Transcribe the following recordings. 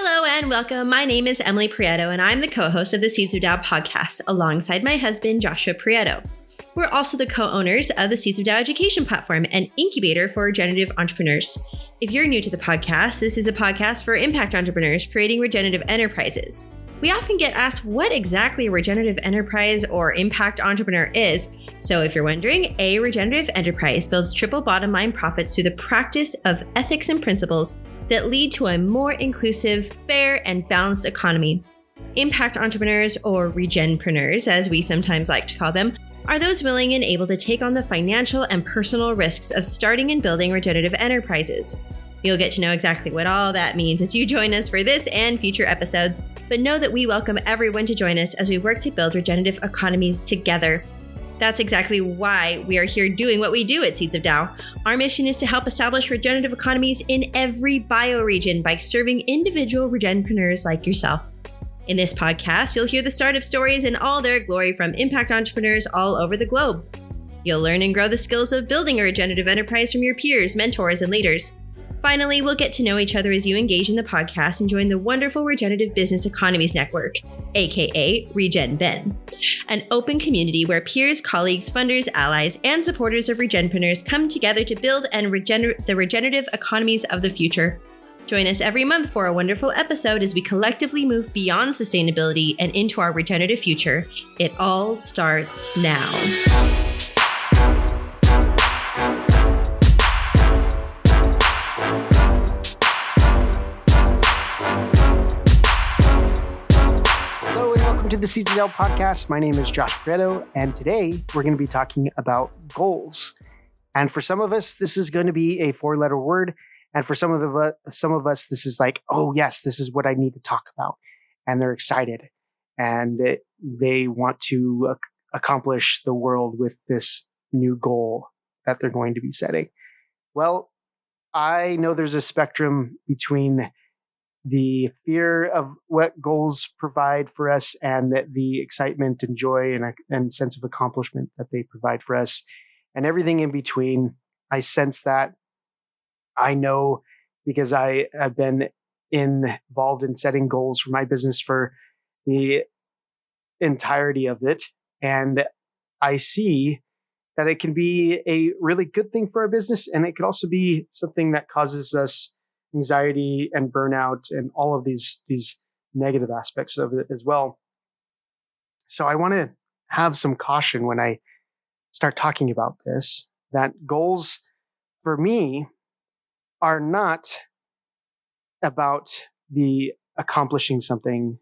Hello and welcome. My name is Emily Prieto, and I'm the co-host of the Seeds of Tao podcast alongside my husband, Joshua Prieto. We're also the co-owners of the Seeds of Tao education platform, an incubator for regenerative entrepreneurs. If you're new to the podcast, this is a podcast for impact entrepreneurs creating regenerative enterprises. We often get asked what exactly a regenerative enterprise or impact entrepreneur is. So if you're wondering, a regenerative enterprise builds triple bottom line profits through the practice of ethics and principles that lead to a more inclusive, fair, and balanced economy. Impact entrepreneurs, or regenpreneurs, as we sometimes like to call them, are those willing and able to take on the financial and personal risks of starting and building regenerative enterprises. You'll get to know exactly what all that means as you join us for this and future episodes, but know that we welcome everyone to join us as we work to build regenerative economies together. That's exactly why we are here doing what we do at Seeds of Tao. Our mission is to help establish regenerative economies in every bioregion by serving individual regenpreneurs like yourself. In this podcast, you'll hear the startup stories in all their glory from impact entrepreneurs all over the globe. You'll learn and grow the skills of building a regenerative enterprise from your peers, mentors, and leaders. Finally, we'll get to know each other as you engage in the podcast and join the wonderful Regenerative Business Economies Network, aka RegenBen, an open community where peers, colleagues, funders, allies, and supporters of regenpreneurs come together to build the regenerative economies of the future. Join us every month for a wonderful episode as we collectively move beyond sustainability and into our regenerative future. It all starts now. To the Seeds of Tao Podcast. My name is Josh Prieto, and today we're going to be talking about goals. And for some of us, this is going to be a 4-letter word, and for some of us, this is like, oh yes, this is what I need to talk about, and they're excited, and they want to accomplish the world with this new goal that they're going to be setting. Well, I know there's a spectrum between the fear of what goals provide for us and the excitement and joy and sense of accomplishment that they provide for us and everything in between. I sense that. I know because I have been involved in setting goals for my business for the entirety of it. And I see that it can be a really good thing for our business, and it could also be something that causes us anxiety and burnout and all of these negative aspects of it as well. So I want to have some caution when I start talking about this, that goals for me are not about the accomplishing something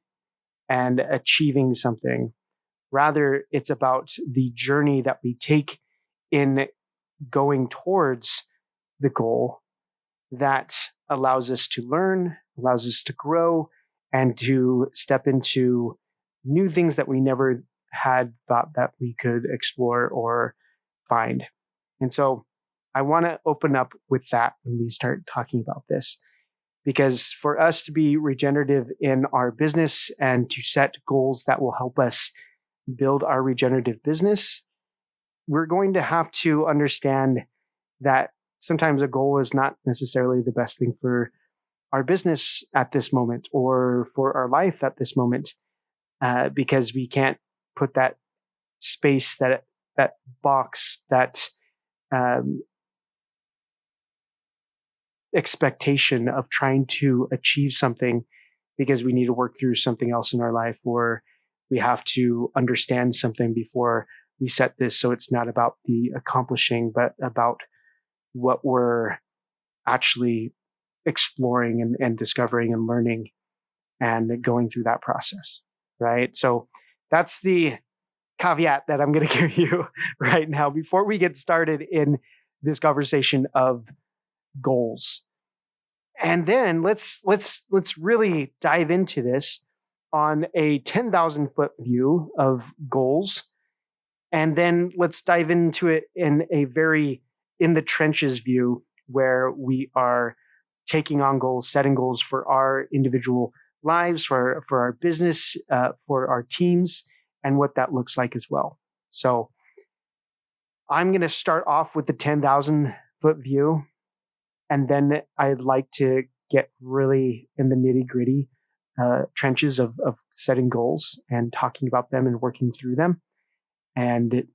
and achieving something. Rather, it's about the journey that we take in going towards the goal that allows us to learn, allows us to grow, and to step into new things that we never had thought that we could explore or find. And so I want to open up with that when we start talking about this, because for us to be regenerative in our business and to set goals that will help us build our regenerative business, we're going to have to understand that sometimes a goal is not necessarily the best thing for our business at this moment or for our life at this moment, because we can't put that space, that box, that expectation of trying to achieve something because we need to work through something else in our life, or we have to understand something before we set this. So it's not about the accomplishing, but about what we're actually exploring and discovering and learning and going through that process, right? So that's the caveat that I'm going to give you right now before we get started in this conversation of goals. And then let's really dive into this on a 10,000 foot view of goals. And then let's dive into it in a very in the trenches view, where we are taking on goals, setting goals for our individual lives, for our business, for our teams, and what that looks like as well. So I'm going to start off with the 10,000 foot view, and then I'd like to get really in the nitty-gritty trenches of setting goals and talking about them and working through them. And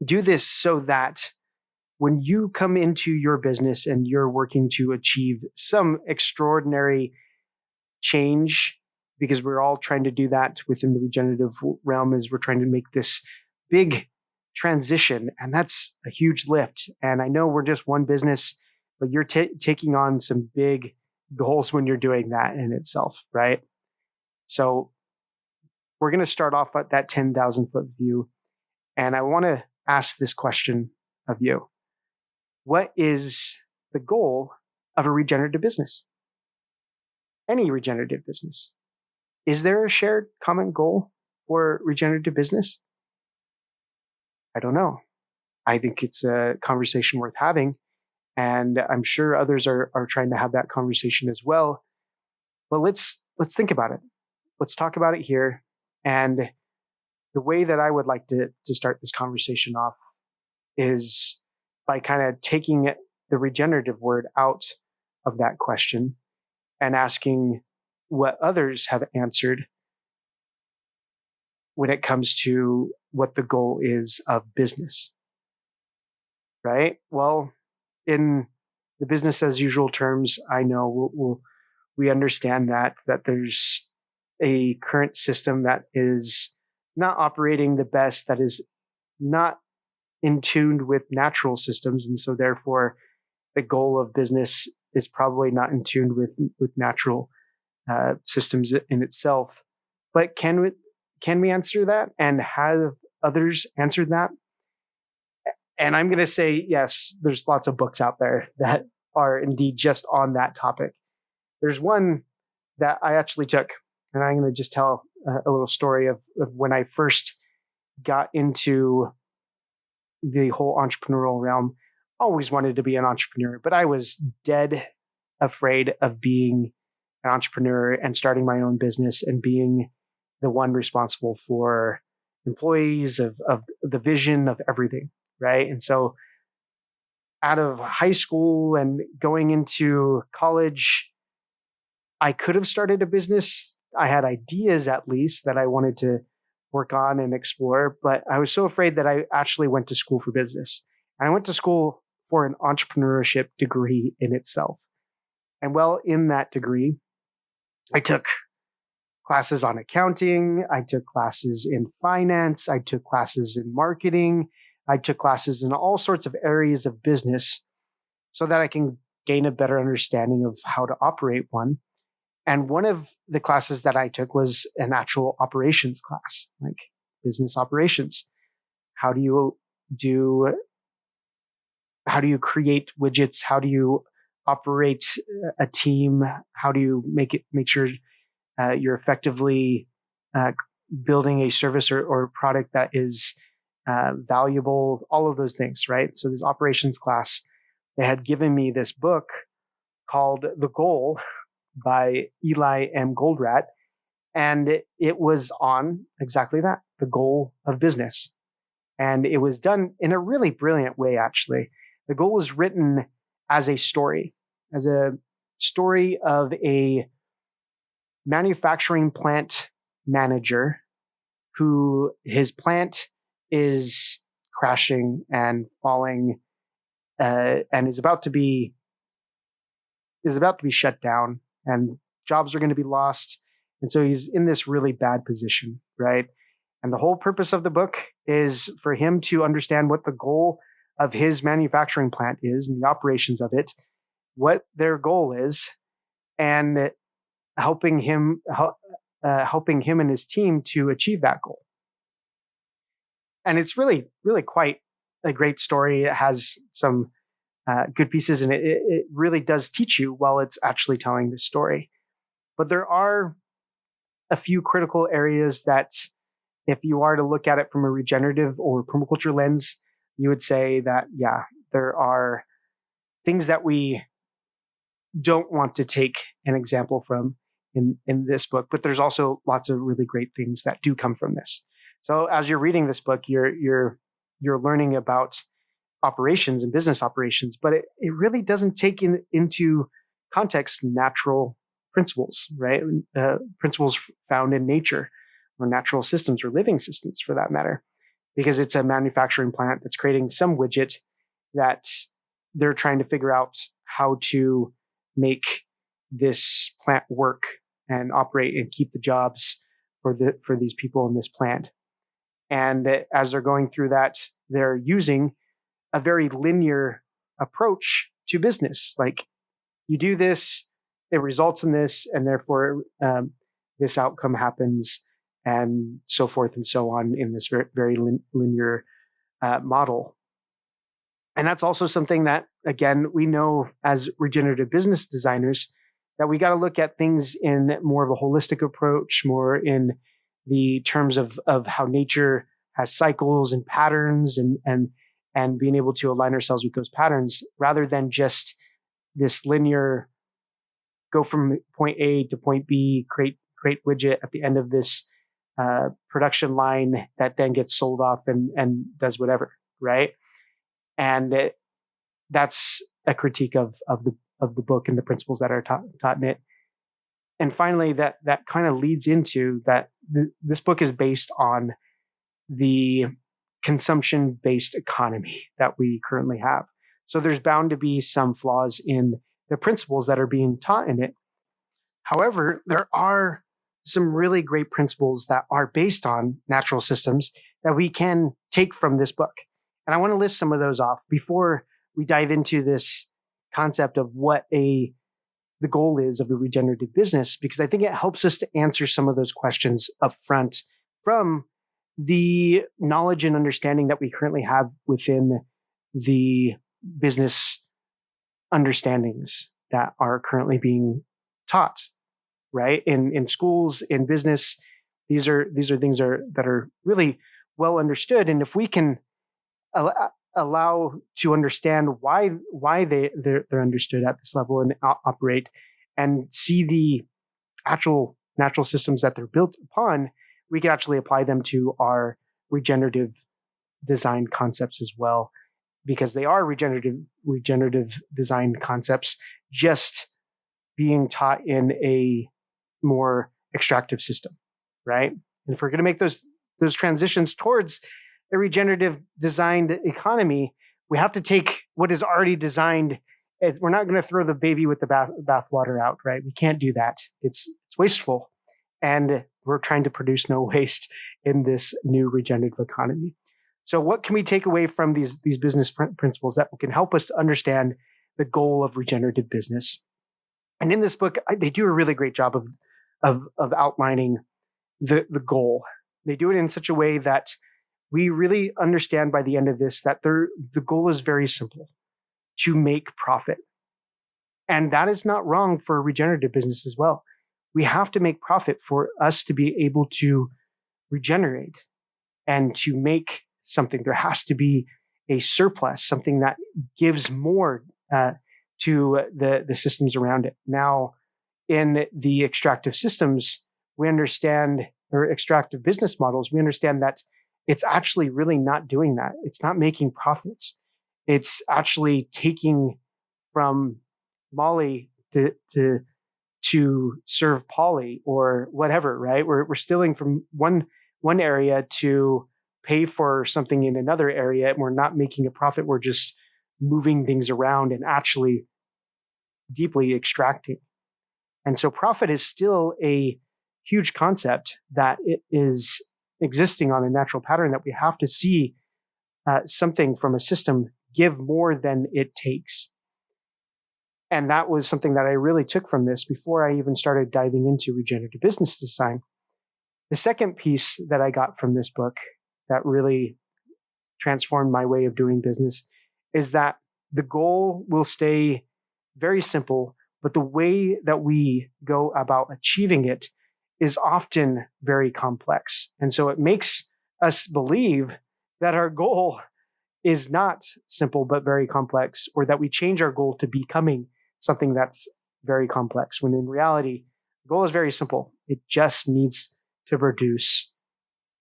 do this so that when you come into your business and you're working to achieve some extraordinary change, because we're all trying to do that within the regenerative realm, is we're trying to make this big transition, and that's a huge lift. And I know we're just one business, but you're taking on some big goals when you're doing that in itself, right? So we're going to start off at that 10,000 foot view. And I want to ask this question of you. What is the goal of a regenerative business? Any regenerative business. Is there a shared common goal for regenerative business? I don't know. I think it's a conversation worth having. And I'm sure others are trying to have that conversation as well. But let's think about it. Let's talk about it here. And the way that I would like to start this conversation off is by kind of taking the regenerative word out of that question and asking what others have answered when it comes to what the goal is of business. Right? Well, in the business as usual terms, I know we understand that there's a current system that is not operating the best, that is not in tune with natural systems. And so therefore, the goal of business is probably not in tune with natural systems in itself. But can we answer that? And have others answered that? And I'm going to say, yes, there's lots of books out there that are indeed just on that topic. There's one that I actually took, and I'm going to just tell a little story of when I first got into the whole entrepreneurial realm. Always wanted to be an entrepreneur, but I was dead afraid of being an entrepreneur and starting my own business and being the one responsible for employees, of the vision, of everything. Right. And so out of high school and going into college, I could have started a business. I had ideas, at least, that I wanted to work on and explore, but I was so afraid that I actually went to school for business. And I went to school for an entrepreneurship degree in itself. And well, in that degree, I took classes on accounting. I took classes in finance. I took classes in marketing. I took classes in all sorts of areas of business so that I can gain a better understanding of how to operate one. And one of the classes that I took was an actual operations class, like business operations. How do you create widgets? How do you operate a team? How do you make sure you're effectively building a service or product that is valuable, all of those things, right? So this operations class, they had given me this book called The Goal by Eli M. Goldratt. And it was on exactly that, the goal of business. And it was done in a really brilliant way, actually. The goal was written as a story of a manufacturing plant manager who his plant is crashing and falling and is about to be shut down, and jobs are going to be lost. And so he's in this really bad position, right? And the whole purpose of the book is for him to understand what the goal of his manufacturing plant is and the operations of it, what their goal is, and helping him and his team to achieve that goal. And it's really, really quite a great story. It has some good pieces, and it really does teach you while it's actually telling the story. But there are a few critical areas that, if you are to look at it from a regenerative or permaculture lens, you would say that, yeah, there are things that we don't want to take an example from in this book, but there's also lots of really great things that do come from this. So as you're reading this book, you're learning about operations and business operations, but it really doesn't take into context, natural principles, right? Principles found in nature or natural systems or living systems for that matter, because it's a manufacturing plant that's creating some widget that they're trying to figure out how to make this plant work and operate and keep the jobs for these people in this plant. And as they're going through that, they're using a very linear approach to business. Like, you do this, it results in this, and therefore this outcome happens, and so forth and so on in this very linear model. And that's also something that, again, we know as regenerative business designers, that we got to look at things in more of a holistic approach, more in the terms of how nature has cycles and patterns, and being able to align ourselves with those patterns rather than just this linear go from point A to point B, create widget at the end of this production line that then gets sold off and does whatever, right? And that's a critique of the book and the principles that are taught in it. And finally, that kind of leads into that this book is based on the consumption-based economy that we currently have. So there's bound to be some flaws in the principles that are being taught in it. However, there are some really great principles that are based on natural systems that we can take from this book. And I want to list some of those off before we dive into this concept of what the goal is of the regenerative business, because I think it helps us to answer some of those questions up front from the knowledge and understanding that we currently have within the business understandings that are currently being taught, right? In schools, in business, these are things that are really well understood. And if we can allow to understand why they're understood at this level and operate, and see the actual natural systems that they're built upon, we can actually apply them to our regenerative design concepts as well, because they are regenerative design concepts, just being taught in a more extractive system, right? And if we're going to make those transitions towards a regenerative designed economy, we have to take what is already designed. We're not going to throw the baby with the bathwater out, right? We can't do that. It's wasteful. And we're trying to produce no waste in this new regenerative economy. So what can we take away from these business principles that can help us to understand the goal of regenerative business? And in this book, they do a really great job of outlining the goal. They do it in such a way that we really understand by the end of this that the goal is very simple: to make profit. And that is not wrong for regenerative business as well. We have to make profit for us to be able to regenerate and to make something. There has to be a surplus, something that gives more to the systems around it. Now, in the extractive systems, we understand, or extractive business models, we understand that it's actually really not doing that. It's not making profits. It's actually taking from Molly to serve Polly or whatever, right? We're stealing from one area to pay for something in another area, and we're not making a profit. We're just moving things around and actually deeply extracting. And so profit is still a huge concept that it is existing on a natural pattern, that we have to see something from a system give more than it takes. And that was something that I really took from this before I even started diving into regenerative business design. The second piece that I got from this book that really transformed my way of doing business is that the goal will stay very simple, but the way that we go about achieving it is often very complex. And so it makes us believe that our goal is not simple, but very complex, or that we change our goal to becoming something that's very complex, when in reality, the goal is very simple. It just needs to produce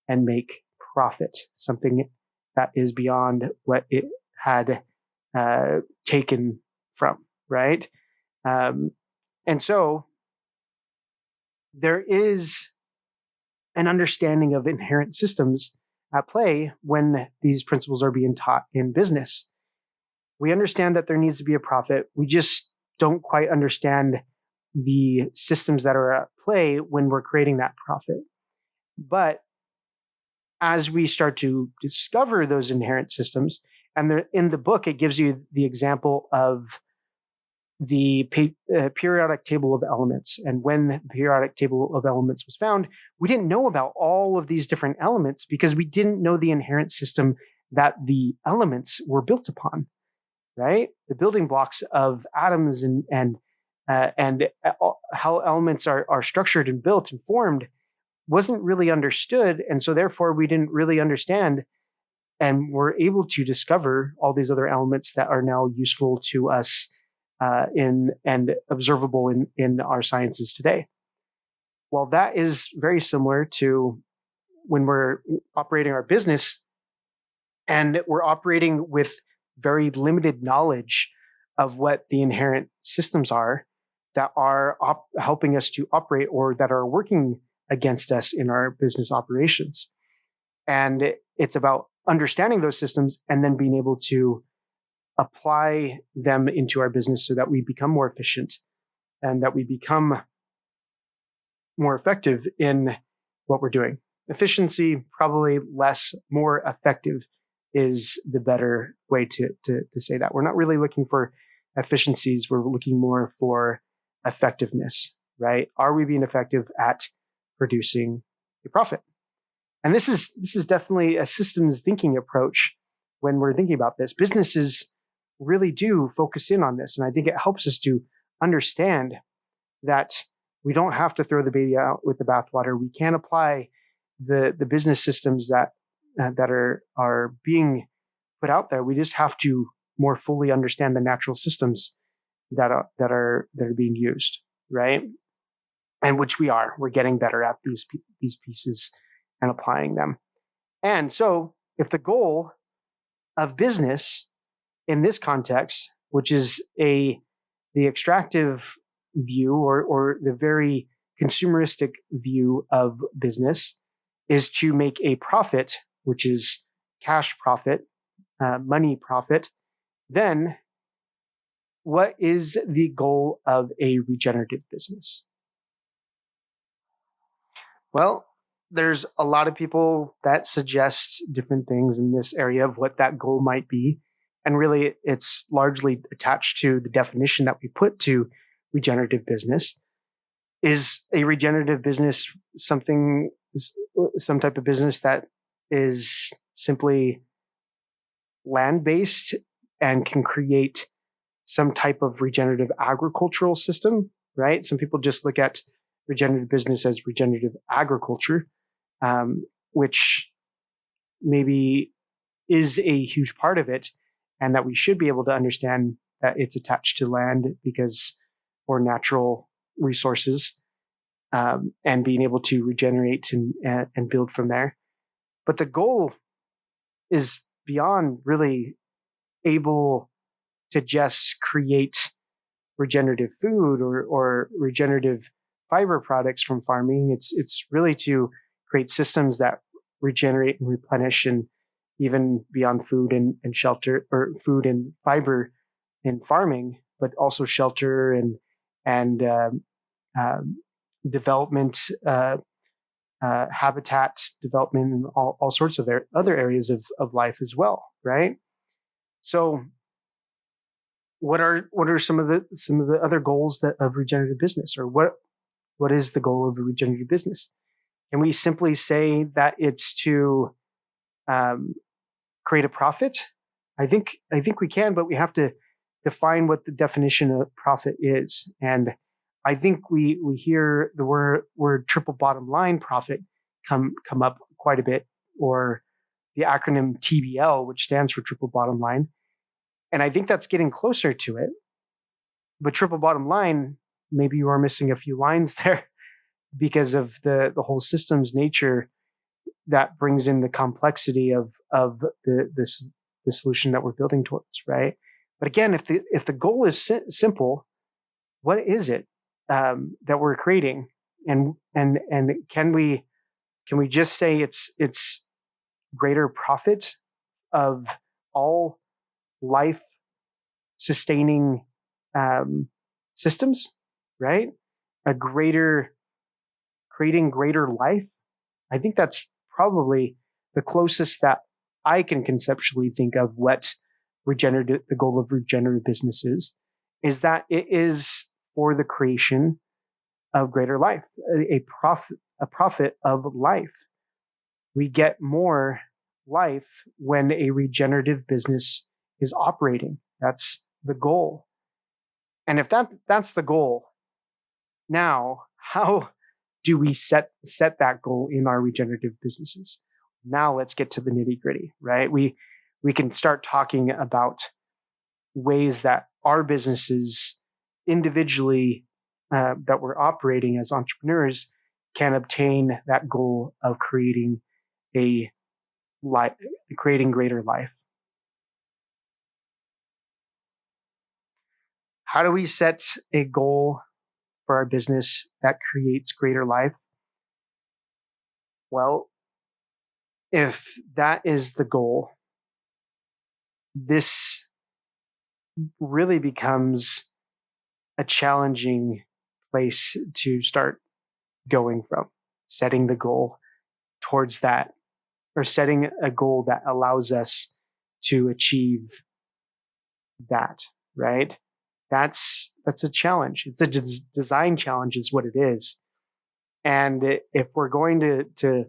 and make profit, something that is beyond what it had taken from, right? And so there is an understanding of inherent systems at play when these principles are being taught in business. We understand that there needs to be a profit. We just don't quite understand the systems that are at play when we're creating that profit. But as we start to discover those inherent systems, and in the book, it gives you the example of the periodic table of elements. And when the periodic table of elements was found, we didn't know about all of these different elements because we didn't know the inherent system that the elements were built upon, right? The building blocks of atoms and how elements are structured and built and formed wasn't really understood. And so therefore we didn't really understand and were able to discover all these other elements that are now useful to us and observable in our sciences today. Well, that is very similar to when we're operating our business and we're operating with very limited knowledge of what the inherent systems are that are helping us to operate or that are working against us in our business operations. And it's about understanding those systems and then being able to apply them into our business so that we become more efficient and that we become more effective in what we're doing. Efficiency, probably less, more effective is the better way to say that. We're not really looking for efficiencies. We're looking more for effectiveness, right? Are we being effective at producing a profit? And this is definitely a systems thinking approach when we're thinking about this. Businesses really do focus in on this. And I think it helps us to understand that we don't have to throw the baby out with the bathwater. We can apply the business systems that are being put out there. We just have to more fully understand the natural systems that are being used, right? And which we're getting better at these pieces and applying them. And so if the goal of business in this context, which is the extractive view or the very consumeristic view of business, is to make a profit, which is cash profit, money profit, then what is the goal of a regenerative business? Well, there's a lot of people that suggest different things in this area of what that goal might be. And really, it's largely attached to the definition that we put to regenerative business. Is a regenerative business some type of business that is simply land-based and can create some type of regenerative agricultural system, right? Some people just look at regenerative business as regenerative agriculture, which maybe is a huge part of it, and that we should be able to understand that it's attached to land or natural resources, and being able to regenerate and build from there. But the goal is beyond really able to just create regenerative food or regenerative fiber products from farming. It's really to create systems that regenerate and replenish, and even beyond food and shelter, or food and fiber in farming, but also shelter and development, habitat development, and all sorts of other areas of life as well, right? So what are some of the other goals of regenerative business, or what is the goal of a regenerative business? Can we simply say that it's to create a profit? I think we can, but we have to define what the definition of profit is. And I think we hear the word triple bottom line profit come up quite a bit, or the acronym TBL, which stands for triple bottom line. And I think that's getting closer to it. But triple bottom line, maybe you are missing a few lines there because of the whole systems nature that brings in the complexity of the solution that we're building towards, right? But again, if the goal is simple, what is it that we're creating, and can we just say it's greater profit of all life sustaining systems, right? Creating greater life. I think that's probably the closest that I can conceptually think of what the goal of regenerative business is that it is for the creation of greater life, a profit of life. We get more life when a regenerative business is operating. That's the goal. And if that's the goal, now how do we set that goal in our regenerative businesses? Now let's get to the nitty-gritty, right? We can start talking about ways that our businesses individually that we're operating as entrepreneurs can obtain that goal of creating greater life. How do we set a goal for our business that creates greater life? Well, if that is the goal, this really becomes a challenging place to start going from, setting the goal towards that, or setting a goal that allows us to achieve that, right? That's a challenge. It's a design challenge is what it is. And if we're going to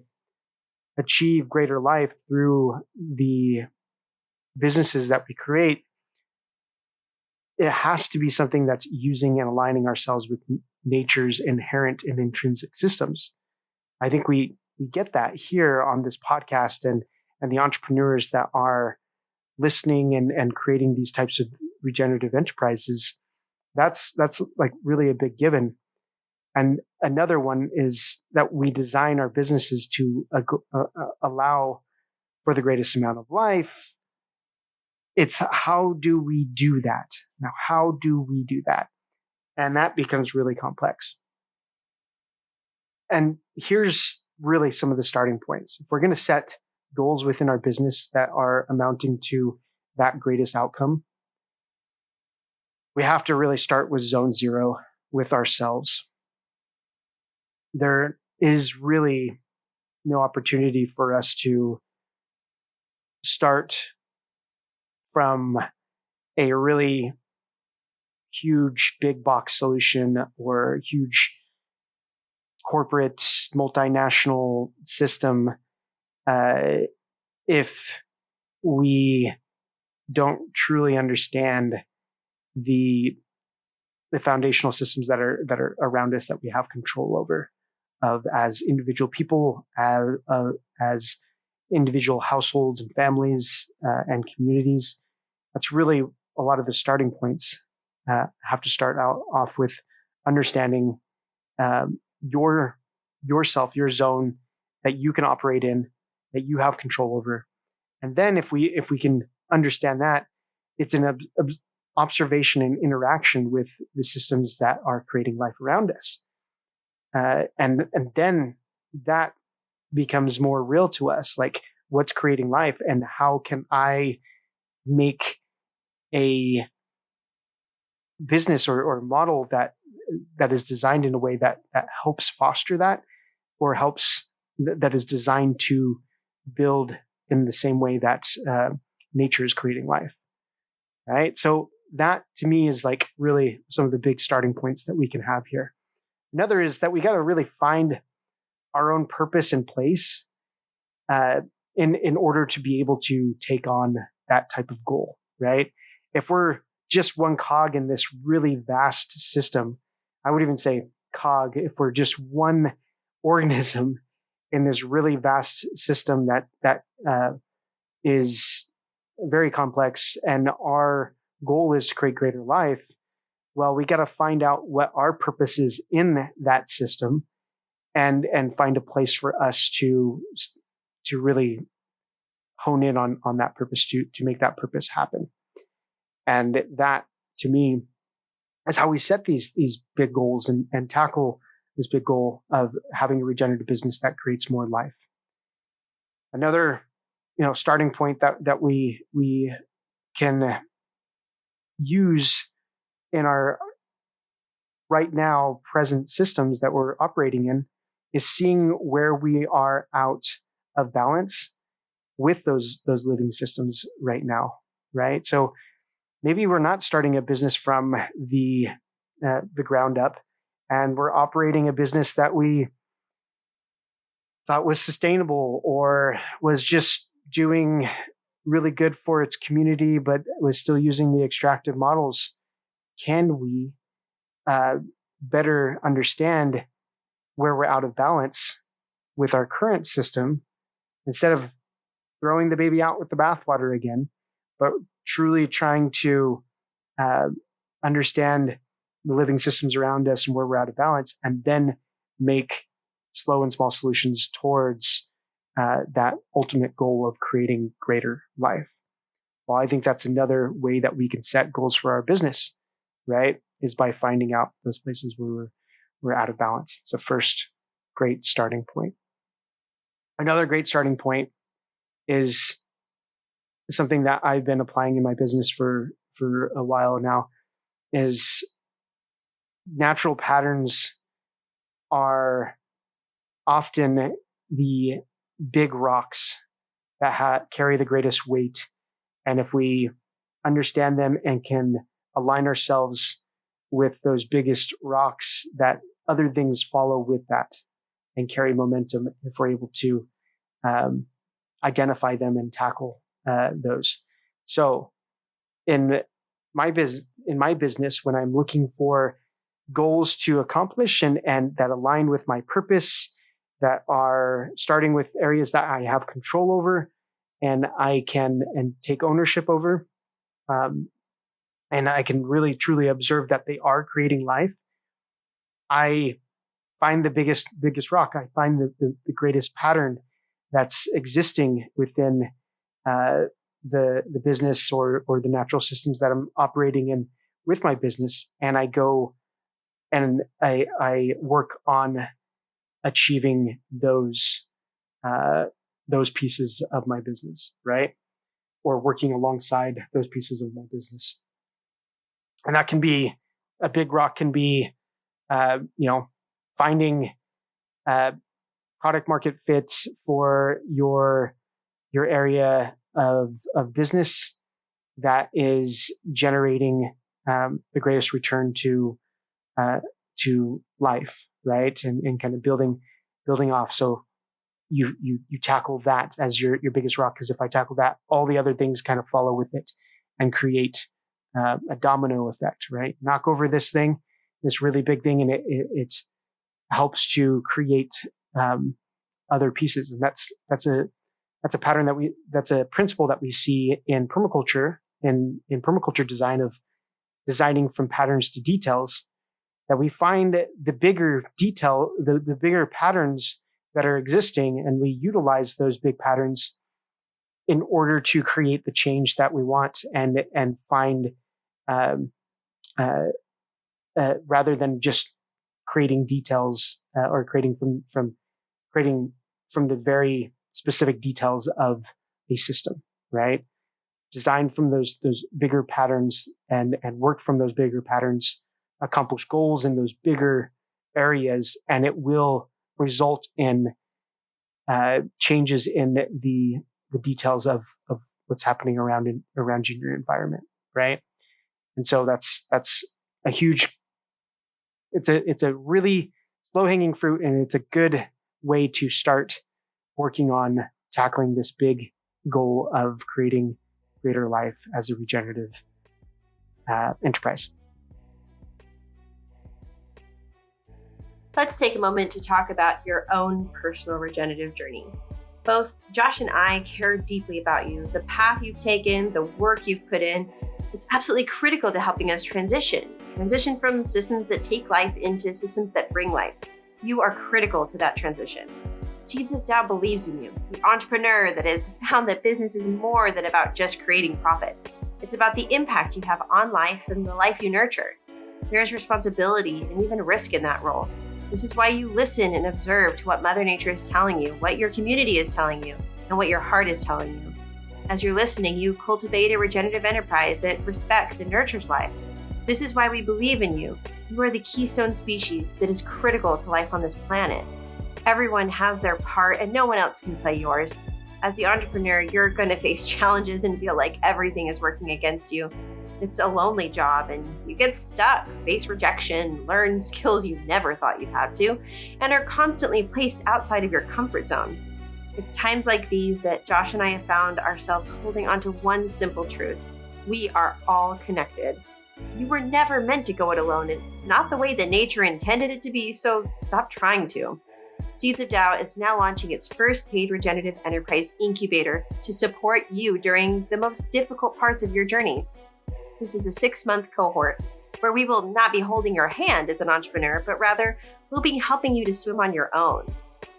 achieve greater life through the businesses that we create, it has to be something that's using and aligning ourselves with nature's inherent and intrinsic systems. I think we get that here on this podcast, and the entrepreneurs that are listening and creating these types of regenerative enterprises. That's like really a big given. And another one is that we design our businesses to allow for the greatest amount of life. It's how do we do that? Now, how do we do that? And that becomes really complex. And here's really some of the starting points. If we're going to set goals within our business that are amounting to that greatest outcome, we have to really start with zone zero with ourselves. There is really no opportunity for us to start from a really huge big box solution or huge corporate multinational system if we don't truly understand the foundational systems that are around us that we have control over, as individual people, as individual households and families and communities. That's really a lot of the starting points. Have to start off with understanding yourself, your zone that you can operate in, that you have control over. And then if we can understand that, it's an observation and interaction with the systems that are creating life around us. And then that becomes more real to us, like what's creating life and how can I make a business or model that is designed in a way that helps foster that, or that is designed to build in the same way that nature is creating life. Right. So that to me is like really some of the big starting points that we can have here. Another is that we got to really find our own purpose and place in order to be able to take on that type of goal, right? If we're just one cog in this really vast system, I would even say cog, if we're just one organism in this really vast system that is very complex, and our goal is to create greater life, well, we got to find out what our purpose is in that system and find a place for us to really hone in on that purpose to make that purpose happen. And that, to me, is how we set these big goals and tackle this big goal of having a regenerative business that creates more life. Another, starting point that we can use in our right now present systems that we're operating in is seeing where we are out of balance with those living systems right now, right? So maybe we're not starting a business from the ground up, and we're operating a business that we thought was sustainable or was just doing really good for its community, but was still using the extractive models. Can we better understand where we're out of balance with our current system instead of throwing the baby out with the bathwater again, but truly trying to understand the living systems around us and where we're out of balance, and then make slow and small solutions towards that ultimate goal of creating greater life. Well, I think that's another way that we can set goals for our business, right? Is by finding out those places where we're out of balance. It's the first great starting point. Another great starting point is something that I've been applying in my business for a while now, is natural patterns are often the big rocks that carry the greatest weight. And if we understand them and can align ourselves with those biggest rocks, that other things follow with that and carry momentum if we're able to identify them and tackle those. So in my business, when I'm looking for goals to accomplish and that align with my purpose, that are starting with areas that I have control over and I can take ownership over, and I can really truly observe that they are creating life, I find the biggest rock. I find the greatest pattern that's existing within the business or the natural systems that I'm operating in with my business, and I go and I work on achieving those pieces of my business, right? Or working alongside those pieces of my business. And that can be a big rock, can be, finding product market fit for your area of business that is generating the greatest return to life, right? And kind of building off. So you tackle that as your biggest rock, because if I tackle that, all the other things kind of follow with it and create a domino effect, right? Knock over this thing, this really big thing, and it helps to create other pieces. And that's a pattern that's a principle that we see in permaculture, in permaculture design, of designing from patterns to details, that we find the bigger detail, the bigger patterns that are existing, and we utilize those big patterns in order to create the change that we want and find, rather than just creating details or creating from the very specific details of a system, right? Design from those bigger patterns and work from those bigger patterns, accomplish goals in those bigger areas, and it will result in changes in the details of what's happening around you in your environment, right? And so that's a huge. It's a really low hanging fruit, and it's a good way to start working on tackling this big goal of creating greater life as a regenerative enterprise. Let's take a moment to talk about your own personal regenerative journey. Both Josh and I care deeply about you, the path you've taken, the work you've put in. It's absolutely critical to helping us transition from systems that take life into systems that bring life. You are critical to that transition. Seeds of Tao believes in you, the entrepreneur that has found that business is more than about just creating profit. It's about the impact you have on life and the life you nurture. There is responsibility and even risk in that role. This is why you listen and observe to what Mother Nature is telling you, what your community is telling you, and what your heart is telling you. As you're listening, you cultivate a regenerative enterprise that respects and nurtures life. This is why we believe in you. You are the keystone species that is critical to life on this planet. Everyone has their part and no one else can play yours. As the entrepreneur, you're going to face challenges and feel like everything is working against you. It's a lonely job and you get stuck, face rejection, learn skills you never thought you'd have to, and are constantly placed outside of your comfort zone. It's times like these that Josh and I have found ourselves holding on to one simple truth. We are all connected. You were never meant to go it alone, and it's not the way that nature intended it to be, so stop trying to. Seeds of Tao is now launching its first paid regenerative enterprise incubator to support you during the most difficult parts of your journey. This is a 6-month cohort where we will not be holding your hand as an entrepreneur, but rather we'll be helping you to swim on your own.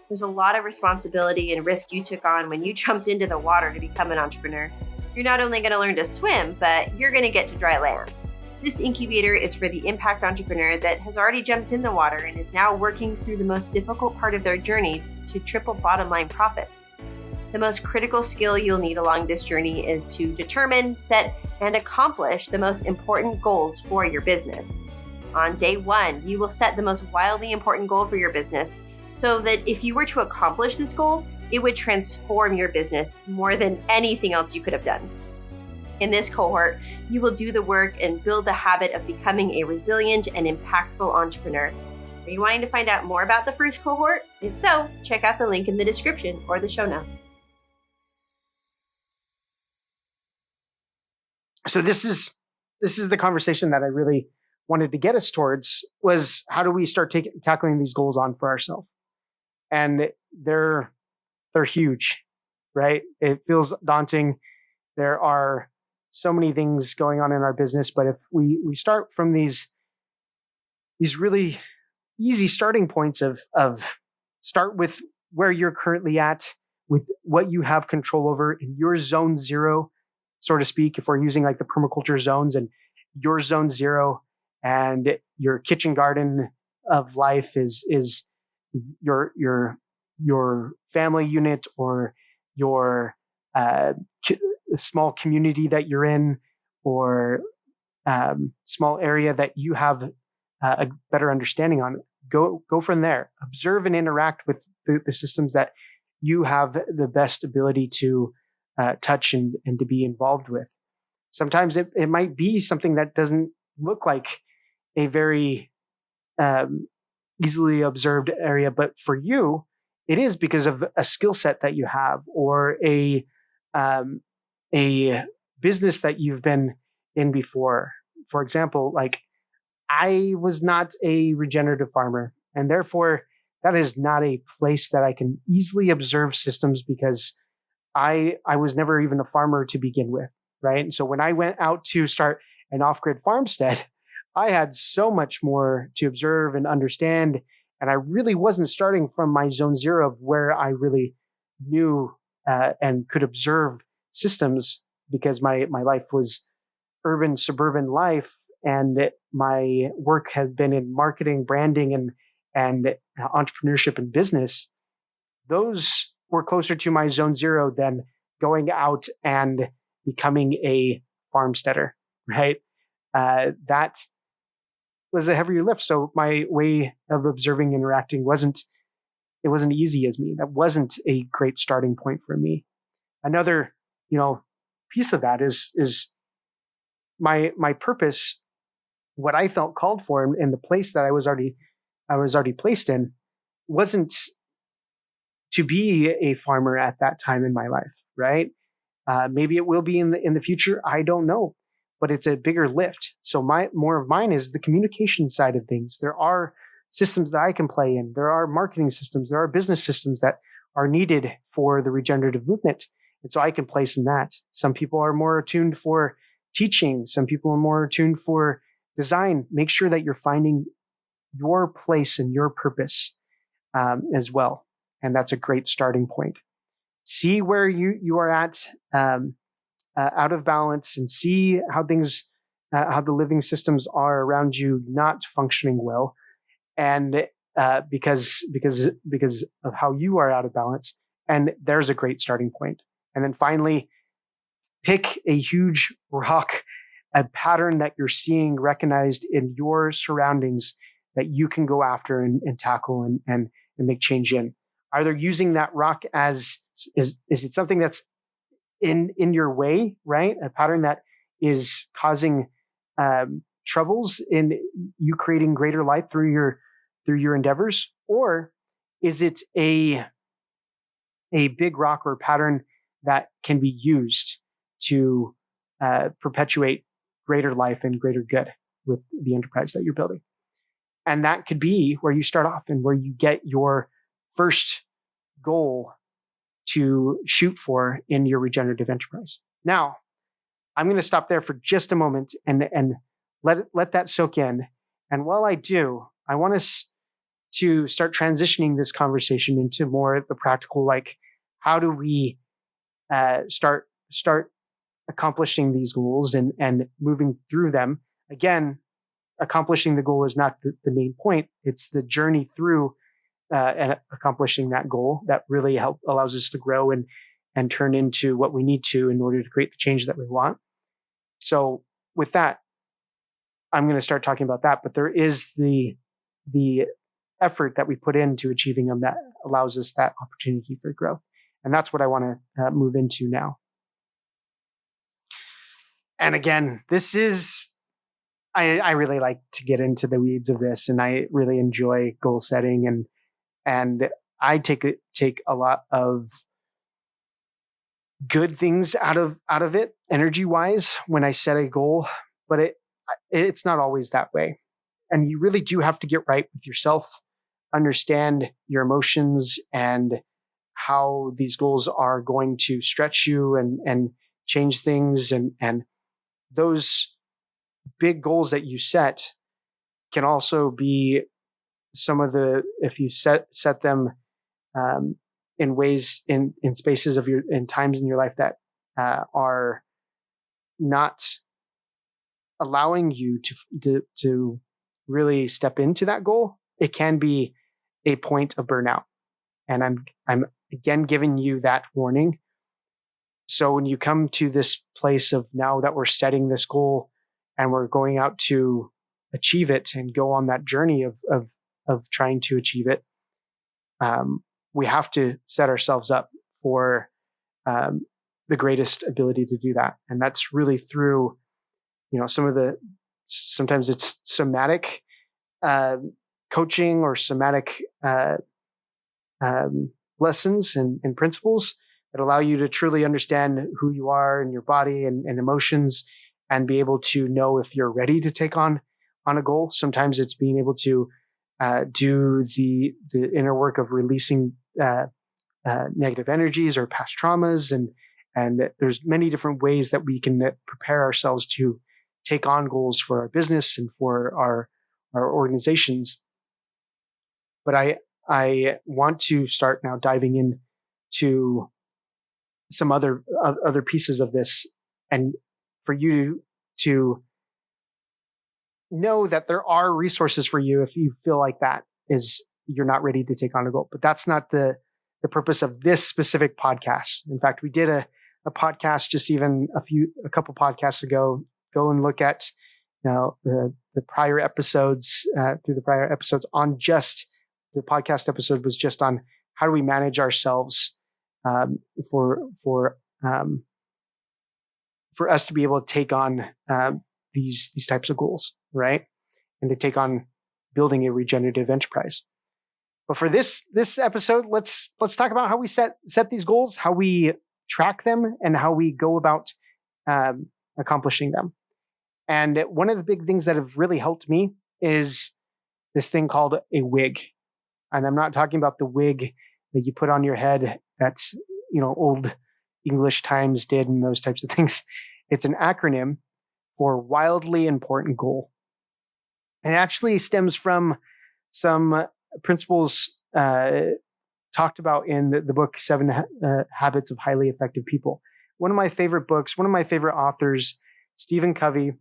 There's a lot of responsibility and risk you took on when you jumped into the water to become an entrepreneur. You're not only going to learn to swim, but you're going to get to dry land. This incubator is for the impact entrepreneur that has already jumped in the water and is now working through the most difficult part of their journey to triple bottom line profits. The most critical skill you'll need along this journey is to determine, set, and accomplish the most important goals for your business. On day 1, you will set the most wildly important goal for your business so that if you were to accomplish this goal, it would transform your business more than anything else you could have done. In this cohort, you will do the work and build the habit of becoming a resilient and impactful entrepreneur. Are you wanting to find out more about the first cohort? If so, check out the link in the description or the show notes. So this is the conversation that I really wanted to get us towards, was how do we start tackling these goals on for ourselves? And they're huge, right? It feels daunting. There are so many things going on in our business, but if we start from these really easy starting points of start with where you're currently at, with what you have control over in your zone 0, so to speak, if we're using like the permaculture zones, and your zone 0 and your kitchen garden of life is your family unit, or your small community that you're in, or small area that you have a better understanding on. Go from there. Observe and interact with the systems that you have the best ability to touch and to be involved with. Sometimes it might be something that doesn't look like a very easily observed area, but for you, it is because of a skill set that you have, or a business that you've been in before. For example, like I was not a regenerative farmer, and therefore that is not a place that I can easily observe systems, because I was never even a farmer to begin with, right? And so when I went out to start an off-grid farmstead, I had so much more to observe and understand, and I really wasn't starting from my zone 0 of where I really knew and could observe systems, because my life was urban, suburban life, and my work has been in marketing, branding, and entrepreneurship and business. Those were closer to my zone 0 than going out and becoming a farmsteader, right? That was a heavier lift. So my way of observing and interacting wasn't easy as me. That wasn't a great starting point for me. Another, piece of that is my purpose, what I felt called for, and the place that I was already placed in, wasn't to be a farmer at that time in my life, right? Maybe it will be in the future. I don't know, but it's a bigger lift. So more of mine is the communication side of things. There are systems that I can play in. There are marketing systems. There are business systems that are needed for the regenerative movement. And so I can place in that. Some people are more attuned for teaching. Some people are more attuned for design. Make sure that you're finding your place and your purpose as well. And that's a great starting point. See where you are at out of balance, and see how things how the living systems are around you not functioning well, and because of how you are out of balance. And there's a great starting point. And then finally, pick a huge rock, a pattern that you're seeing recognized in your surroundings that you can go after and tackle and make change in. Either using that rock as is it something that's in your way, right? A pattern that is causing troubles in you creating greater life through your endeavors, or is it a big rock or pattern that can be used to perpetuate greater life and greater good with the enterprise that you're building? And that could be where you start off and where you get your first goal to shoot for in your regenerative enterprise. Now, I'm going to stop there for just a moment and let that soak in. And while I do, I want us to start transitioning this conversation into more the practical, like how do we start accomplishing these goals and moving through them. Again, accomplishing the goal is not the main point. It's the journey through and accomplishing that goal that really allows us to grow and turn into what we need to in order to create the change that we want. So with that, I'm going to start talking about that. But there is the effort that we put into achieving them that allows us that opportunity for growth. And that's what I want to move into now. And again, this is, I really like to get into the weeds of this, and I really enjoy goal setting, and I take a lot of good things out of it, energy wise, when I set a goal, but it's not always that way. And you really do have to get right with yourself, understand your emotions and how these goals are going to stretch you and change things. And those big goals that you set can also be if you set them in ways in spaces in times in your life that are not allowing you to really step into that goal, it can be a point of burnout. And I'm again giving you that warning. So when you come to this place of now that we're setting this goal and we're going out to achieve it and go on that journey of trying to achieve it, we have to set ourselves up for the greatest ability to do that. And that's really through, sometimes it's somatic coaching or somatic lessons and principles that allow you to truly understand who you are and your body and emotions, and be able to know if you're ready to take on a goal. Sometimes it's being able to do the inner work of releasing negative energies or past traumas, and there's many different ways that we can prepare ourselves to take on goals for our business and for our organizations. But I want to start now diving into some other pieces of this, and for you to know that there are resources for you if you feel like that is you're not ready to take on a goal. But that's not the purpose of this specific podcast. In fact, we did a podcast just even a couple podcasts ago. Go and look at the prior episodes through the prior episodes on just the podcast episode was just on how do we manage ourselves for us to be able to take on these types of goals, right? And to take on building a regenerative enterprise. But for this episode, let's talk about how we set these goals, how we track them, and how we go about accomplishing them. And one of the big things that have really helped me is this thing called a wig. And I'm not talking about the wig that you put on your head that's, old English Times did and those types of things. It's an acronym for wildly important goal. And it actually stems from some principles talked about in the book, 7 Habits of Highly Effective People. One of my favorite books, one of my favorite authors, Stephen Covey,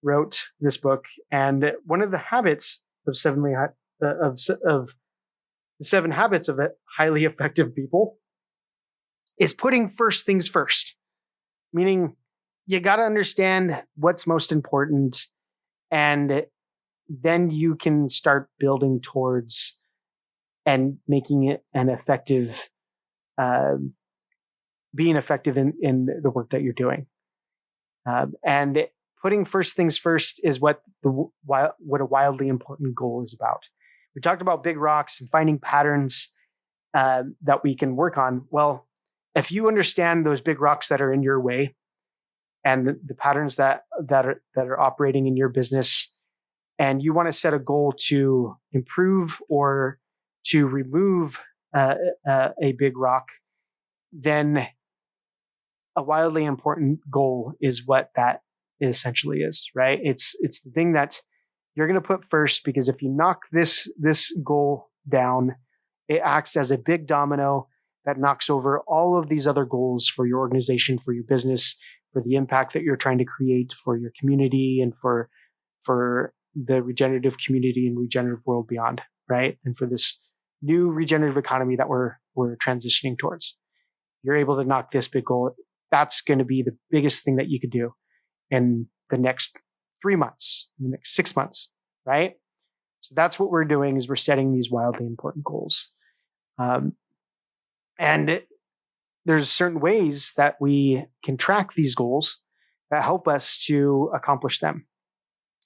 wrote this book, and one of the habits of the 7 habits of highly effective people is putting first things first. Meaning, you got to understand what's most important, and then you can start building towards and making it an effective, being effective in the work that you're doing. And putting first things first is what a wildly important goal is about. We talked about big rocks and finding patterns that we can work on. Well, if you understand those big rocks that are in your way and the patterns that are operating in your business, and you want to set a goal to improve or to remove a big rock, then a wildly important goal is what that essentially is, right? It's the thing that you're going to put first, because if you knock this goal down, it acts as a big domino that knocks over all of these other goals for your organization, for your business, for the impact that you're trying to create for your community and for the regenerative community and regenerative world beyond, right? And for this new regenerative economy that we're transitioning towards. You're able to knock this big goal. That's going to be the biggest thing that you could do in the next 3 months, in the next 6 months, right? So that's what we're doing, is we're setting these wildly important goals. And there's certain ways that we can track these goals that help us to accomplish them.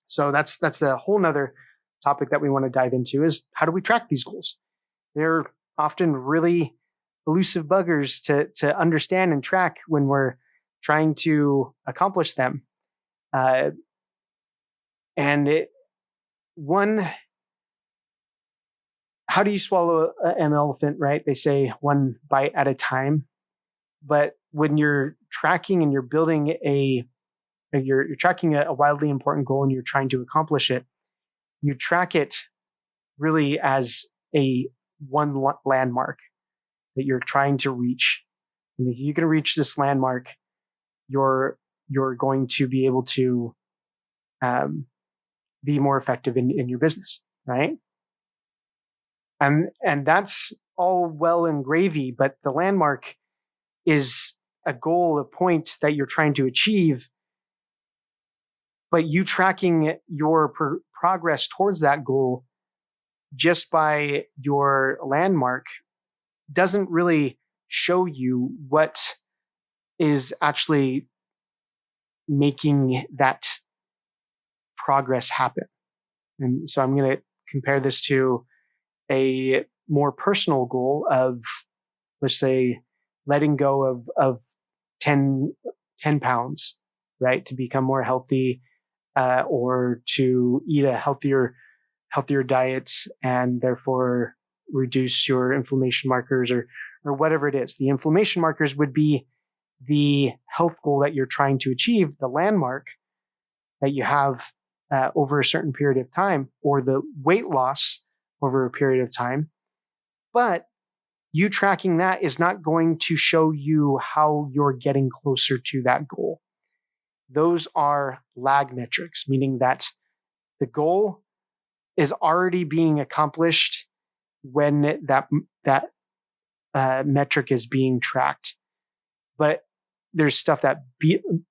So that's a whole nother topic that we want to dive into, is how do we track these goals? They're often really elusive buggers to understand and track when we're trying to accomplish them. How do you swallow an elephant, right? They say one bite at a time. But when you're tracking and you're building you're tracking a wildly important goal and you're trying to accomplish it, you track it really as one landmark that you're trying to reach. And if you can reach this landmark, you're going to be able to be more effective in your business, right? And that's all well and gravy, but the landmark is a goal, a point that you're trying to achieve. But you tracking your progress towards that goal just by your landmark doesn't really show you what is actually making that progress happen. And so I'm going to compare this to a more personal goal of, let's say, letting go of 10 pounds, right? To become more healthy, or to eat a healthier diet and therefore reduce your inflammation markers or whatever it is. The inflammation markers would be the health goal that you're trying to achieve, the landmark that you have over a certain period of time, or the weight loss over a period of time. But you tracking that is not going to show you how you're getting closer to that goal. Those are lag metrics, meaning that the goal is already being accomplished when that metric is being tracked. But there's stuff that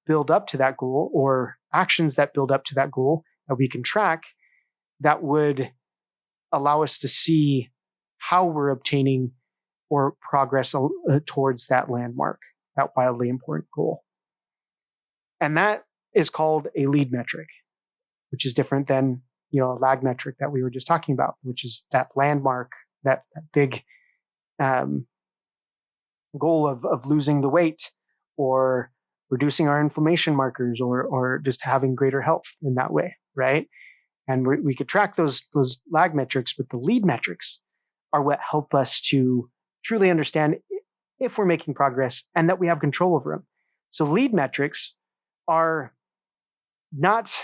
build up to that goal, or actions that build up to that goal that we can track, that would allow us to see how we're obtaining or progress towards that landmark, that wildly important goal. And that is called a lead metric, which is different than a lag metric that we were just talking about, which is that landmark, that big goal of losing the weight or reducing our inflammation markers or just having greater health in that way, right? And we could track those lag metrics, but the lead metrics are what help us to truly understand if we're making progress and that we have control over them. So lead metrics are not,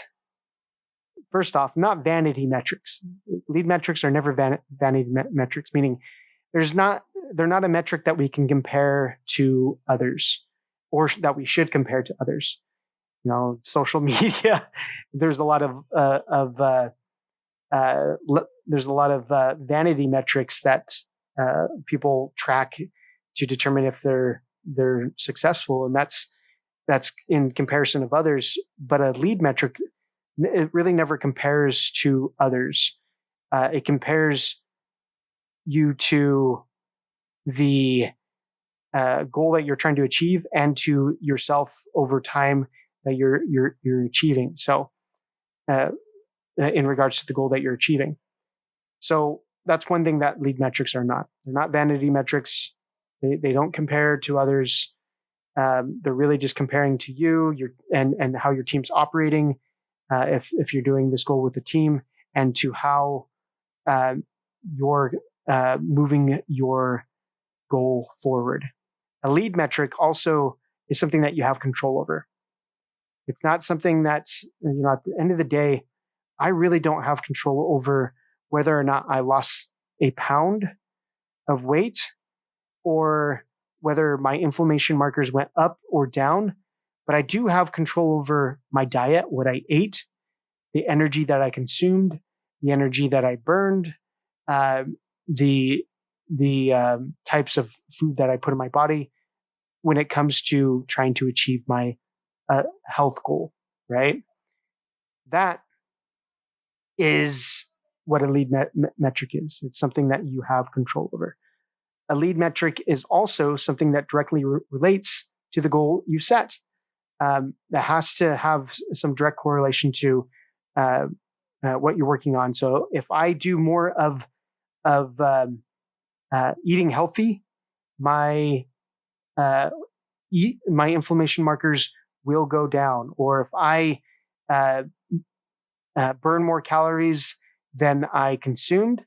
first off, not vanity metrics. Lead metrics are never vanity metrics, meaning they're not a metric that we can compare to others or that we should compare to others. social media. There's a lot of vanity metrics that people track to determine if they're successful, and that's in comparison of others. But a lead metric, it really never compares to others. It compares you to the goal that you're trying to achieve and to yourself over time that you're achieving. So, in regards to the goal that you're achieving. So that's one thing that lead metrics are not. They're not vanity metrics. They don't compare to others. They're really just comparing to you, and how your team's operating, if you're doing this goal with a team, and to how you're moving your goal forward. A lead metric also is something that you have control over. It's not something that's, at the end of the day, I really don't have control over whether or not I lost a pound of weight or whether my inflammation markers went up or down. But I do have control over my diet, what I ate, the energy that I consumed, the energy that I burned, the types of food that I put in my body when it comes to trying to achieve my health goal, right? That is what a lead metric is. It's something that you have control over. A lead metric is also something that directly relates to the goal you set. That has to have some direct correlation to what you're working on. So if I do more of eating healthy, my inflammation markers will go down. Or if I burn more calories than I consumed,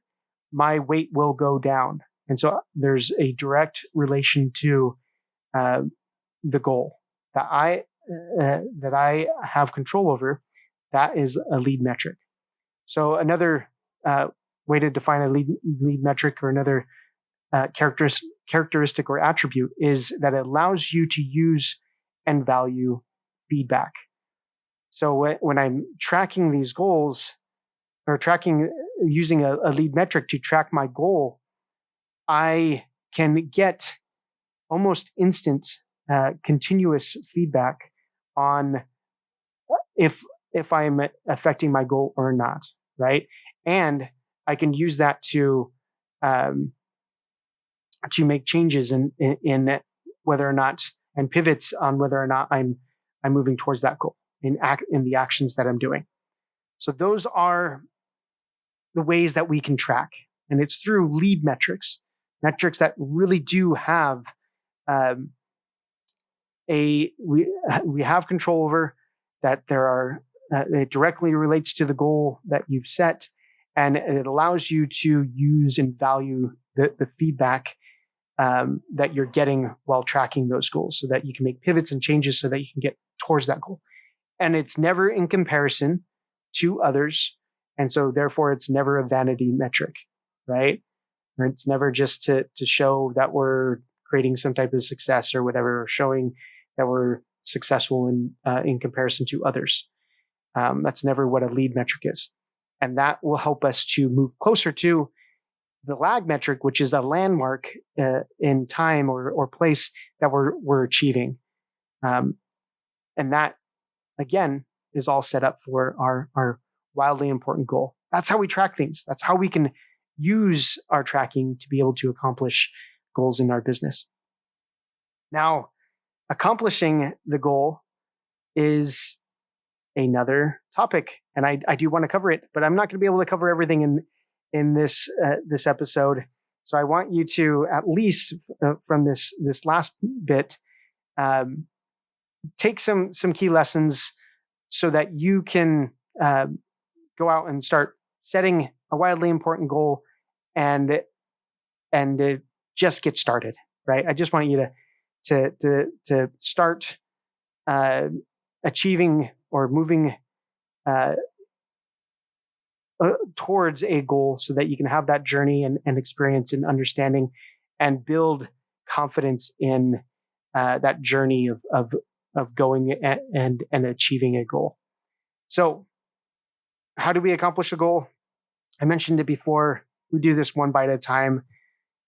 my weight will go down. And so there's a direct relation to the goal that I have control over. That is a lead metric. So another way to define a lead metric, or another characteristic or attribute, is that it allows you to use and value feedback. So when I'm tracking these goals, or using a lead metric to track my goal, I can get almost instant, continuous feedback on if I'm affecting my goal or not, right? And I can use that to make changes in whether or not, and pivots on whether or not I'm moving towards that goal in the actions that I'm doing. So those are the ways that we can track, and it's through lead metrics that really do have we have control over, that there are it directly relates to the goal that you've set, and it allows you to use and value the feedback that you're getting while tracking those goals, so that you can make pivots and changes so that you can get towards that goal. And it's never in comparison to others. And so therefore it's never a vanity metric, right? Or it's never just to show that we're creating some type of success or whatever, or showing that we're successful in comparison to others. That's never what a lead metric is. And that will help us to move closer to the lag metric, which is a landmark in time or place that we're achieving. And that, again, is all set up for our wildly important goal. That's how we track things. That's how we can use our tracking to be able to accomplish goals in our business. Now, accomplishing the goal is another topic, and I do want to cover it, but I'm not going to be able to cover everything in this episode. So I want you to, at least from this last bit, take some key lessons so that you can go out and start setting a wildly important goal and just get started, right? I just want you to start achieving or moving towards a goal, so that you can have that journey and experience and understanding, and build confidence in that journey of going and achieving a goal. So how do we accomplish a goal? I mentioned it before. We do this one bite at a time.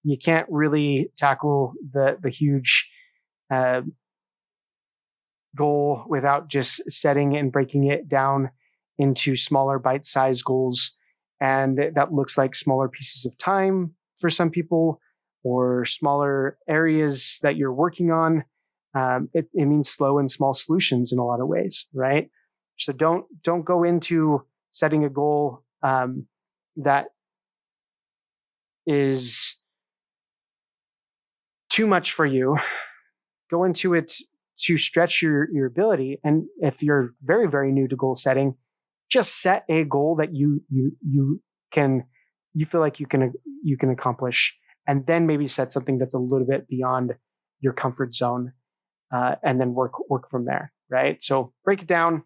You can't really tackle the huge goal without just setting and breaking it down into smaller bite-sized goals. And that looks like smaller pieces of time for some people, or smaller areas that you're working on. It means slow and small solutions in a lot of ways, right? So don't go into setting a goal that is too much for you. Go into it to stretch your ability. And if you're very, very new to goal setting, just set a goal that you feel like you can accomplish, and then maybe set something that's a little bit beyond your comfort zone, and then work from there, right? So break it down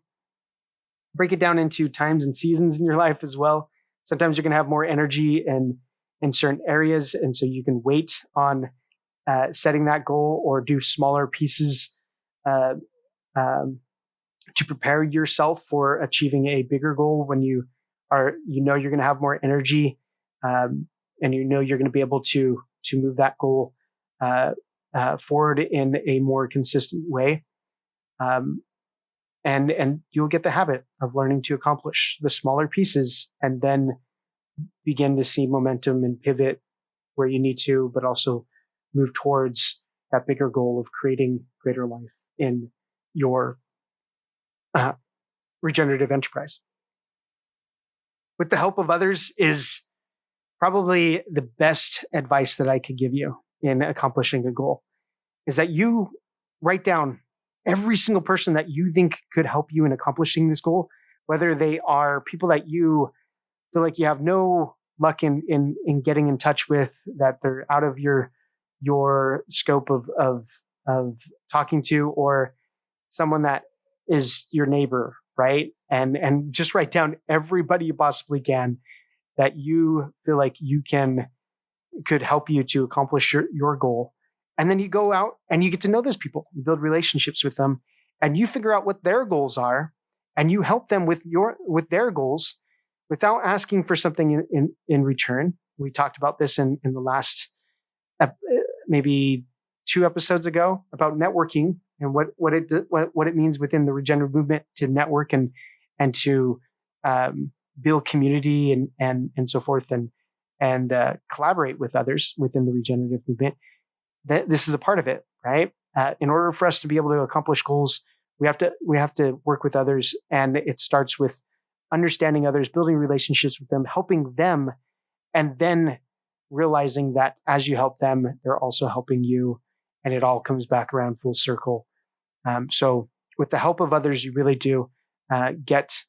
into times and seasons in your life as well. Sometimes you're going to have more energy in certain areas, and so you can wait on setting that goal, or do smaller pieces to prepare yourself for achieving a bigger goal when you're going to have more energy, and you're going to be able to move that goal forward in a more consistent way. And you'll get the habit of learning to accomplish the smaller pieces, and then begin to see momentum and pivot where you need to, but also move towards that bigger goal of creating greater life in your regenerative enterprise. With the help of others is probably the best advice that I could give you in accomplishing a goal, is that you write down every single person that you think could help you in accomplishing this goal, whether they are people that you feel like you have no luck in getting in touch with, that they're out of your scope of talking to, or someone that is your neighbor, right? And just write down everybody you possibly can that you feel like could help you to accomplish your goal. And then you go out and you get to know those people, you build relationships with them, and you figure out what their goals are, and you help them with their goals without asking for something in return. We talked about this in the last maybe 2 episodes ago about networking and what it means within the regenerative movement to network and to build community and so forth, and collaborate with others within the regenerative movement. This is a part of it, right? In order for us to be able to accomplish goals, we have to work with others, and it starts with understanding others, building relationships with them, helping them, and then realizing that as you help them, they're also helping you, and it all comes back around full circle. So with the help of others, you really do get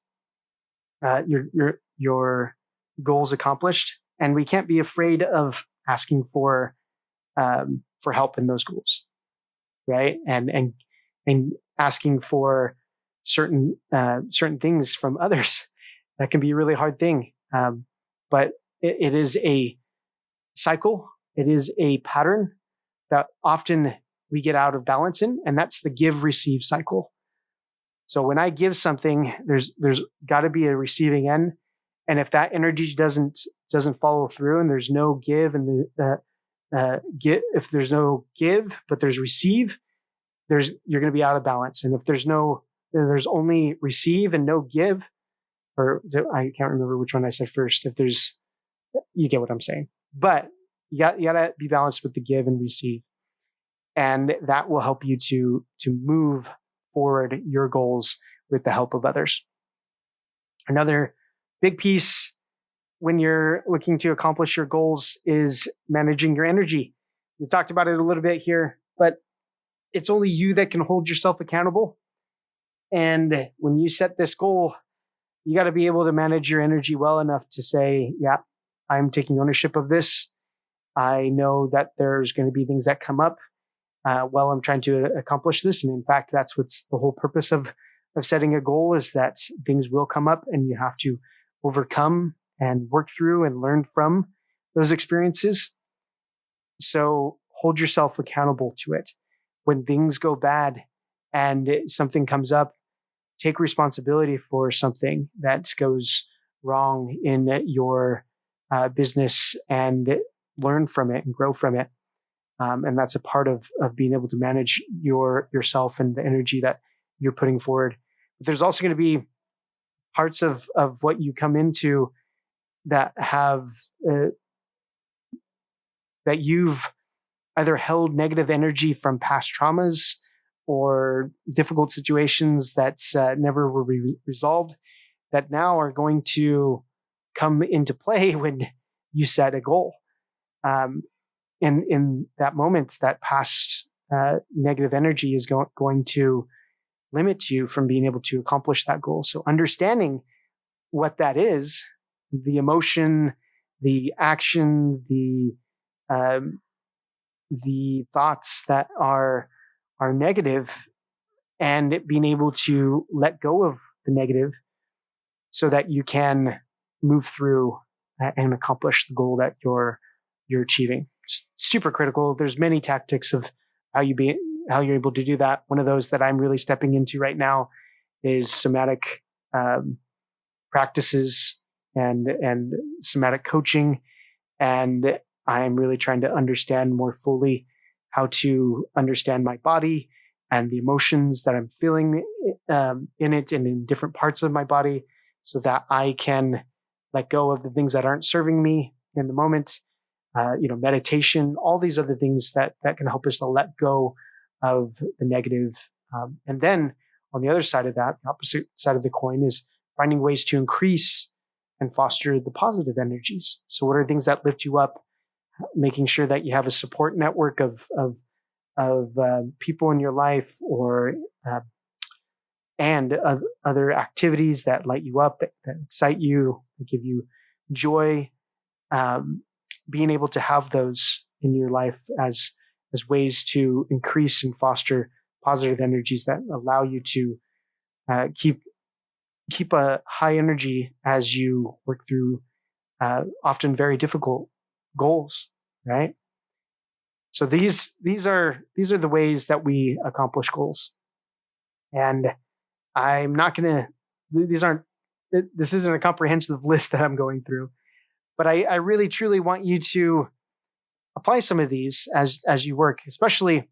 your goals accomplished, and we can't be afraid of asking for help in those goals, right? And asking for certain things from others. That can be a really hard thing, but it is a cycle. It is a pattern that often we get out of balance in, and that's the give-receive cycle. So when I give something, there's got to be a receiving end, and if that energy doesn't follow through, and there's no give, and if there's no give but there's receive, you're going to be out of balance. And if there's only receive and no give, or I can't remember which one I said first. You get what I'm saying. But you got to be balanced with the give and receive, and that will help you to move forward your goals with the help of others. Another big piece when you're looking to accomplish your goals is managing your energy. We talked about it a little bit here, but it's only you that can hold yourself accountable. And when you set this goal, you got to be able to manage your energy well enough to say, yeah, I'm taking ownership of this. I know that there's going to be things that come up while I'm trying to accomplish this. And in fact, that's what's the whole purpose of setting a goal, is that things will come up and you have to overcome and work through and learn from those experiences. So hold yourself accountable to it. When things go bad, and something comes up, take responsibility for something that goes wrong in your business and learn from it and grow from it. And that's a part of being able to manage yourself and the energy that you're putting forward. But there's also going to be parts of what you come into that have that you've either held negative energy from past traumas or difficult situations that's never were resolved, that now are going to come into play when you set a goal. In that moment, that past negative energy is going to limit you from being able to accomplish that goal. So understanding what that is, the emotion, the action, the thoughts that are negative, and being able to let go of the negative so that you can move through and accomplish the goal that you're achieving. It's super critical. There's many tactics of how you're able to do that. One of those that I'm really stepping into right now is somatic practices and somatic coaching. And I'm really trying to understand more fully how to understand my body and the emotions that I'm feeling in it and in different parts of my body, so that I can let go of the things that aren't serving me in the moment. Meditation, all these other things that can help us to let go of the negative. And then on the other side of that, the opposite side of the coin, is finding ways to increase and foster the positive energies. So what are things that lift you up? Making sure that you have a support network of people in your life, or and other activities that light you up, that excite you, that give you joy. Being able to have those in your life as ways to increase and foster positive energies that allow you to keep a high energy as you work through often very difficult goals, right? So these are the ways that we accomplish goals. And I'm not going to, this isn't a comprehensive list that I'm going through, but I really truly want you to apply some of these as you work, especially,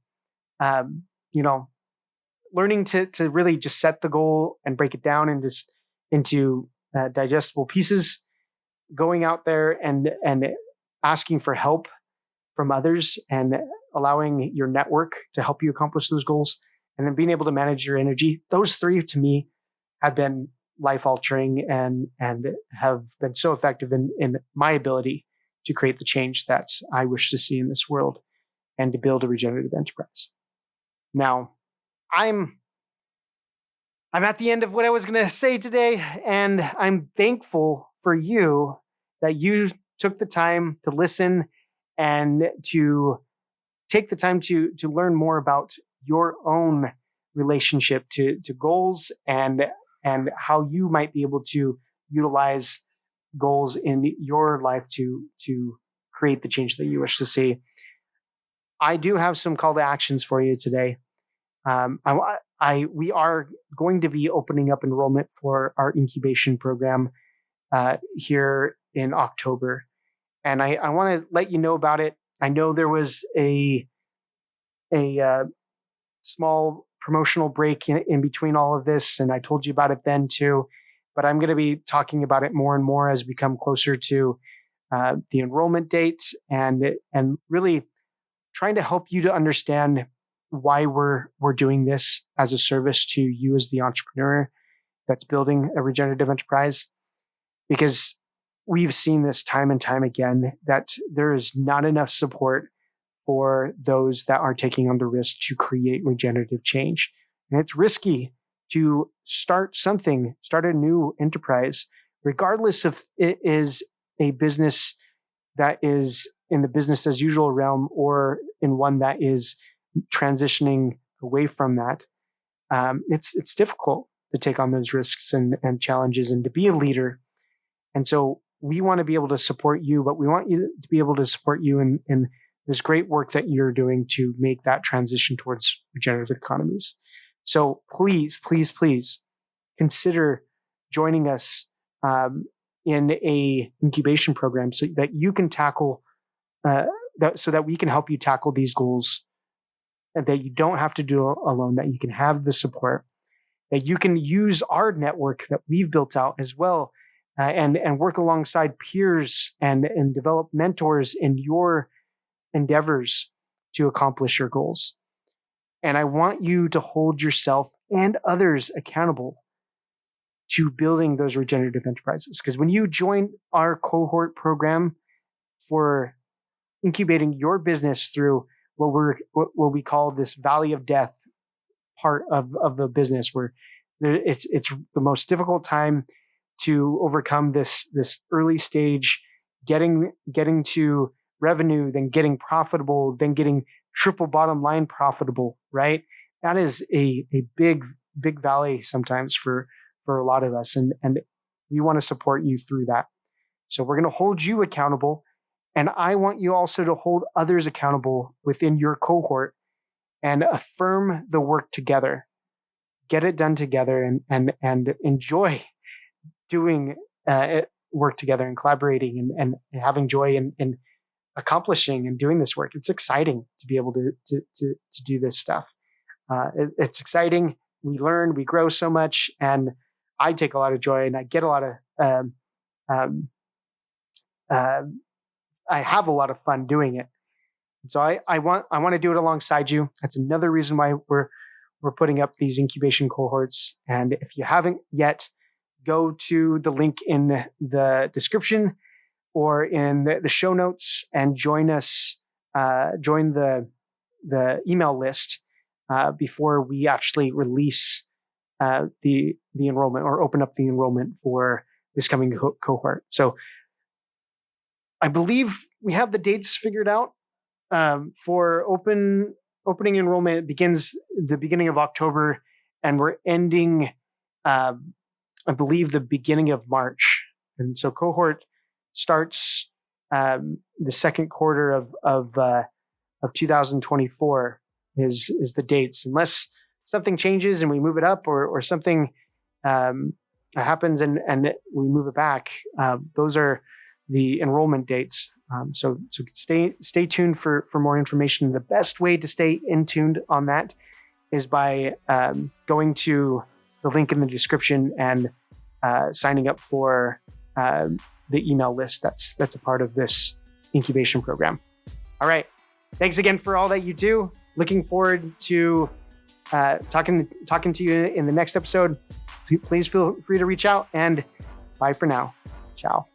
learning to really just set the goal and break it down into digestible pieces, going out there and asking for help from others and allowing your network to help you accomplish those goals, and then being able to manage your energy. Those three to me have been life altering and have been so effective in my ability to create the change that I wish to see in this world and to build a regenerative enterprise. Now, I'm at the end of what I was going to say today, and I'm thankful for you that you took the time to listen and to take the time to learn more about your own relationship to goals and how you might be able to utilize goals in your life to create the change that you wish to see. I do have some call to actions for you today. We are going to be opening up enrollment for our incubation program here in October. And I want to let you know about it. I know there was a small promotional break in between all of this, and I told you about it then too. But I'm going to be talking about it more and more as we come closer to the enrollment date, and really trying to help you to understand why we're doing this as a service to you as the entrepreneur that's building a regenerative enterprise. Because we've seen this time and time again, that there is not enough support for those that are taking on the risk to create regenerative change. And it's risky to start a new enterprise, regardless if it is a business that is in the business as usual realm or in one that is transitioning away from that. It's difficult to take on those risks and challenges and to be a leader. And so we want to be able to support you, but we want you to be able to support you in this great work that you're doing to make that transition towards regenerative economies. So please, please, please consider joining us in a incubation program so that you can tackle so that we can help you tackle these goals, and that you don't have to do it alone, that you can have the support, that you can use our network that we've built out as well, and work alongside peers and develop mentors in your endeavors to accomplish your goals. And I want you to hold yourself and others accountable to building those regenerative enterprises. Because when you join our cohort program for incubating your business through what we call this valley of death part of the business, where it's the most difficult time to overcome this early stage, getting to revenue, then getting profitable, then getting triple bottom line profitable, right? That is a big valley sometimes for a lot of us. And we want to support you through that. So we're going to hold you accountable. And I want you also to hold others accountable within your cohort and affirm the work together. Get it done together and enjoy doing work together and collaborating and having joy in accomplishing and doing this work. It's exciting to be able to do this stuff. It's exciting. We learn, we grow so much, and I take a lot of joy, and I get a lot of I have a lot of fun doing it. And so I want to do it alongside you. That's another reason why we're putting up these incubation cohorts. And if you haven't yet, go to the link in the description or in the show notes and join us. Join the email list before we actually release the enrollment or open up the enrollment for this coming cohort. So I believe we have the dates figured out for opening enrollment. It begins the beginning of October, and we're ending, I believe, the beginning of March. And so cohort starts the second quarter of 2024 is the dates, unless something changes and we move it up or something happens and we move it back. Those are the enrollment dates. So stay tuned for more information. The best way to stay in tuned on that is by going to the link in the description and signing up for the email list that's a part of this incubation program. All right. Thanks again for all that you do. Looking forward to talking to you in the next episode. Please feel free to reach out, and bye for now. Ciao.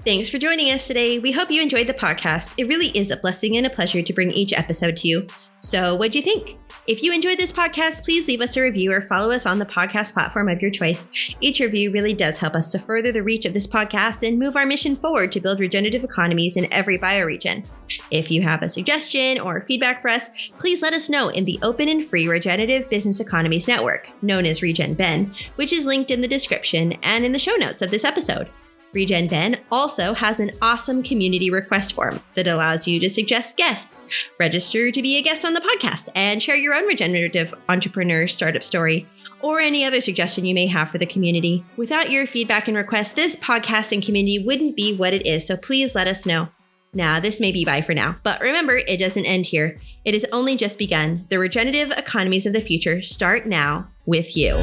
Thanks for joining us today. We hope you enjoyed the podcast. It really is a blessing and a pleasure to bring each episode to you. So what'd you think? If you enjoyed this podcast, please leave us a review or follow us on the podcast platform of your choice. Each review really does help us to further the reach of this podcast and move our mission forward to build regenerative economies in every bioregion. If you have a suggestion or feedback for us, please let us know in the open and free Regenerative Business Economies Network, known as RegenBen, which is linked in the description and in the show notes of this episode. RegenBen also has an awesome community request form that allows you to suggest guests, register to be a guest on the podcast, and share your own regenerative entrepreneur startup story, or any other suggestion you may have for the community. Without your feedback and requests, this podcast and community wouldn't be what it is, so please let us know. Now, this may be bye for now, but remember, it doesn't end here. It has only just begun. The regenerative economies of the future start now with you.